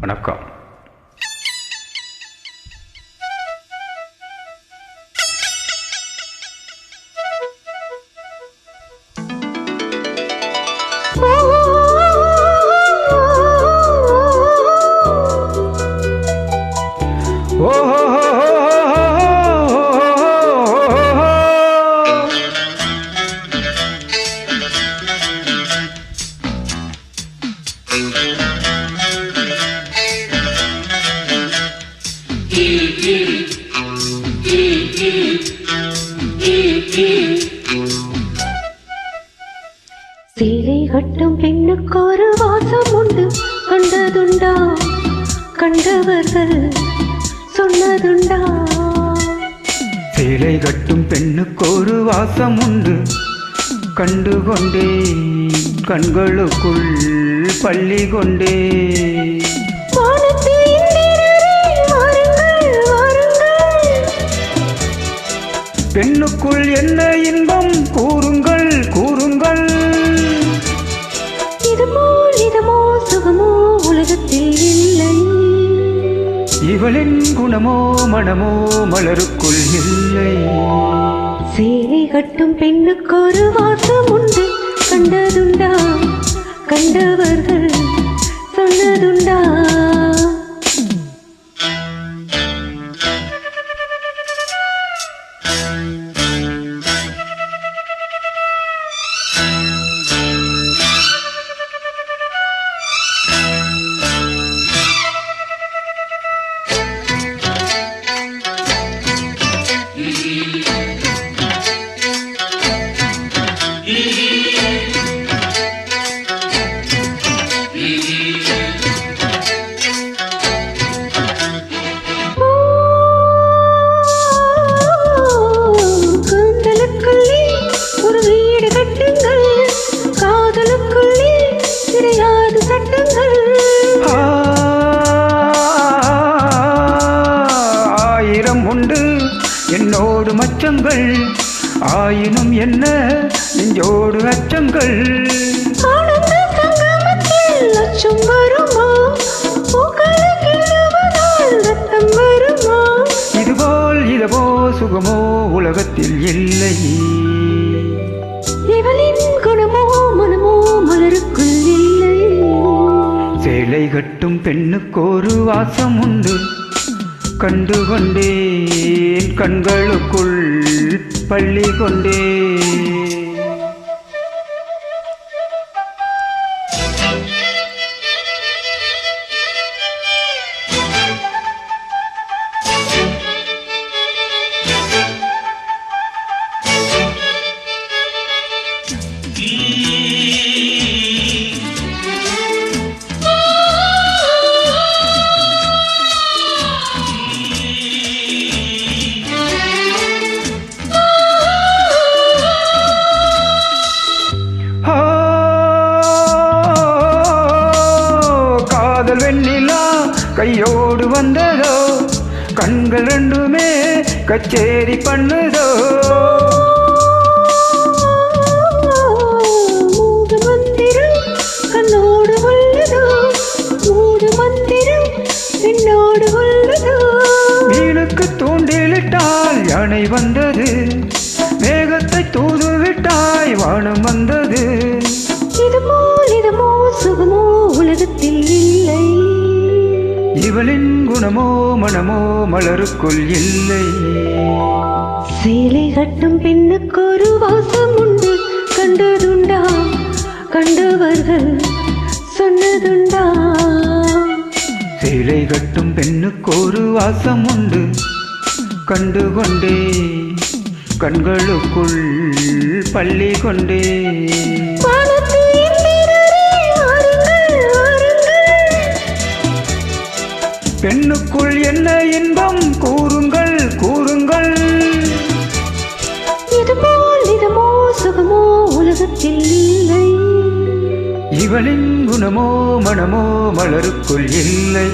வணக்கம். சீலை கட்டும் பெண்ணுக்கு ஒரு வாசம் உண்டு, கண்டதுண்டா? கண்டவர்கள் சொன்னதுண்டா? சீலை கட்டும் பெண்ணுக்கு ஒரு வாசம் உண்டு, கண்டுகொண்டே கண்களுக்குள் பள்ளி கொண்டே. பெண்ணுக்குள் என்ன இன்பம் கூறுங்கள் கூறுங்கள். இதுமோ சுகமோ உலகத்தில் இல்லை. இவளின் குணமோ மனமோ மலருக்குள் இல்லை. சேலை கட்டும் பெண்ணுக்கு ஒரு வாசம் உண்டு, கண்டதுண்டா? கண்டவர்கள் சொன்னதுண்டா? ஆயிரம் உண்டு என்னோடு மச்சங்கள், ஆயினும் என்ன நெஞ்சோடு அச்சங்கள். லட்சம் வருமா? இதுபோல் இதவோ சுகமோ உலகத்தில் இல்லை. இவளின் குணமோ மனமோ மலருக்குள் இல்லை. சேலை கட்டும் பெண்ணுக்கு ஒரு வாசம் உண்டு, கண்டுகொண்டேன் கண்களுக்குள் பள்ளி கொண்டே. காதல் வெண்ணிலா கையோடு வந்ததோ, கண்கள் ரெண்டுமே கச்சேரி பண்ணுதோ. மூடு மந்திரம் கண்ணோடு உள்ளதோ, மூடு மந்திரம் என்னோடு உள்ளதோ. மீனுக்கு தூண்டிலிட்டால் யானை வந்தது, மேகத்தை தூது விட்டாய் வானம் வந்தது. இதுமோ சுகமோ உலகத்தில் இல்லை. இவளின் குணமோ மனமோ மலருக்குள் இல்லை. சேலை கட்டும் பெண்ணுக்கு ஒரு வாசம் உண்டு, கண்டதுண்டா? கண்டவர்கள் சொன்னதுண்டா? சேலை கட்டும் பெண்ணுக்கு ஒரு வாசம் உண்டு, கண்டுகொண்டே கண்களுக்குள் பள்ளி கொண்டே. பெண்ணுக்குள் என்ன இன்பம் கூறுங்கள் கூறுங்கள். இதுமோ சுகமோ உலகத்தில் இல்லை. இவளின் குணமோ மனமோ மலருக்குள் இல்லை.